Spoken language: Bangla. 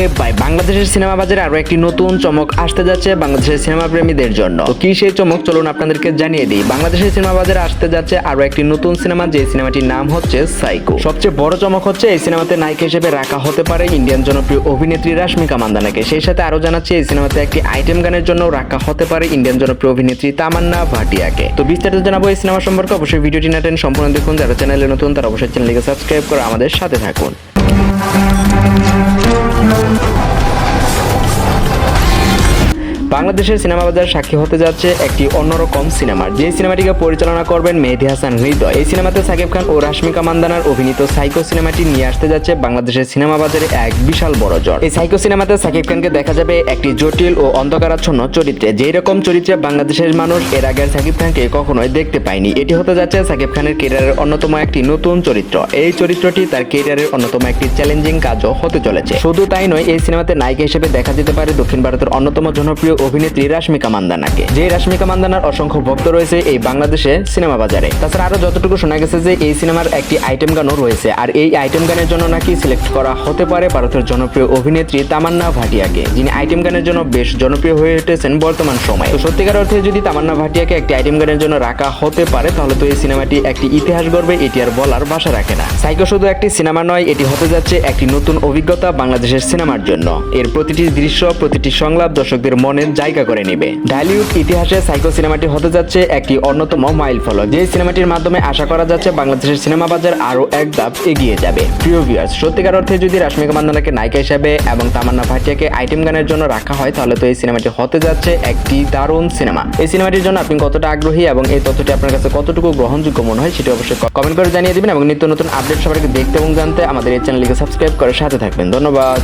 আরে ভাই, বাংলাদেশের সিনেমা বাজারে আরো একটি নতুন চমক আসতে যাচ্ছে বাংলাদেশের সিনেমা প্রেমীদের জন্য। তো কি সেই চমক, চলুন আপনাদেরকে জানিয়ে দিই। বাংলাদেশের সিনেমা বাজারে আসতে যাচ্ছে আরো একটি নতুন সিনেমা, যে সিনেমাটির নাম হচ্ছে সাইকো। সবচেয়ে বড় চমক হচ্ছে এই সিনেমাতে নায়িকা হিসেবে রাখা হতে পারে ইন্ডিয়ান জনপ্রিয় অভিনেত্রী রাশমিকা মান্দানাকে। সেই সাথে আরো জানাচ্ছে এই সিনেমাতে একটি আইটেম গানের জন্য রাখা হতে পারে ইন্ডিয়ান জনপ্রিয় অভিনেত্রী তামান্না ভাটিয়াকে। তো বিস্তারিত জানাবো এই সিনেমা সম্পর্কে, অবশ্যই ভিডিওটি না টেনে সম্পূর্ণ দেখুন। যারা চ্যানেলে নতুন তারা অবশ্যই চ্যানেলটিকে সাবস্ক্রাইব করে আমাদের সাথে থাকুন। বাংলাদেশের সিনেমা বাজার সাক্ষী হতে যাচ্ছে একটি অন্যরকম সিনেমার, যে সিনেমাটিকে পরিচালনা করবেন মেহেদী হাসান হৃদয়। এই সিনেমাতে সাকিব খান ও রাশমিকা মান্দানার অভিনীত সাইকো সিনেমাটি নিয়ে আসতে যাচ্ছে বাংলাদেশের সিনেমা বাজারে এক বিশাল বড় জট। এই সাইকো সিনেমাতে সাকিব খানকে দেখা যাবে একটি জটিল ও অন্ধকারাচ্ছন্ন চরিত্রে, যেই রকম চরিত্রে বাংলাদেশের মানুষ এর আগে সাকিব খানকে কখনোই দেখতে পায়নি। এটি হতে যাচ্ছে সাকিব খানের ক্যারিয়ারের অন্যতম একটি নতুন চরিত্র। এই চরিত্রটি তার ক্যারিয়ারের অন্যতম একটি চ্যালেঞ্জিং কাজও হতে চলেছে। শুধু তাই নয়, এই সিনেমাতে নায়িকা হিসেবে দেখা যেতে পারে দক্ষিণ ভারতের অন্যতম জনপ্রিয় অভিনেত্রী রাশমিকা মান্দানাকে, যে রাশমিকা মান্দানার অসংখ্য ভক্ত রয়েছে এই বাংলাদেশে সিনেমা বাজারে। তাছাড়া আরো যতটুকু শোনা গেছে যে এই সিনেমার একটি আইটেম গানও রয়েছে, আর এই আইটেম গানের জন্য নাকি সিলেক্ট করা হতে পারে ভারতের জনপ্রিয় অভিনেত্রী তামান্না ভাটিয়াকে, যিনি আইটেম গানের জন্য বেশ জনপ্রিয় হয়ে উঠেছেন বর্তমান সময়ে। তো সত্যিকার অর্থে যদি তামান্না ভাটিয়াকে একটি আইটেম গানের জন্য রাখা হতে পারে, তাহলে তো এই সিনেমাটি একটি ইতিহাস গড়বে, এটি আর বলার ভাষা রাখে না। সাইকো শুধু একটি সিনেমা নয়, এটি হতে যাচ্ছে একটি নতুন অভিজ্ঞতা বাংলাদেশের সিনেমার জন্য। এর প্রতিটি দৃশ্য, প্রতিটি সংলাপ দর্শকদের মনে জায়গা করে নেবে। ঢালিউড ইতিহাসে সাইকো সিনেমাটি হতে যাচ্ছে একটি অন্যতম মাইলফলক, যে সিনেমাটির মাধ্যমে আশা করা যাচ্ছে বাংলাদেশের সিনেমা বাজার আরো এক ধাপ এগিয়ে যাবে। প্রিয় ভিউয়ার্স, সত্যিকার অর্থে যদি রাশমিকা মান্দানাকে নায়িকা হিসেবে এবং তামান্না ভাটিয়াকে আইটেম গানের জন্য রাখা হয়, তাহলে তো এই সিনেমাটি হতে যাচ্ছে একটি দারুণ সিনেমা। এই সিনেমাটির জন্য আপনি কতটা আগ্রহী এবং এই তথ্যটি আপনার কাছে কতটুকু গ্রহণযোগ্য মনে হয় সেটি অবশ্যই কমেন্ট করে জানিয়ে দিবেন, এবং নিত্য নতুন আপডেট সবাইকে দেখতে এবং জানতে আমাদের এই চ্যানেলটিকে সাবস্ক্রাইব করে সাথে থাকবেন। ধন্যবাদ।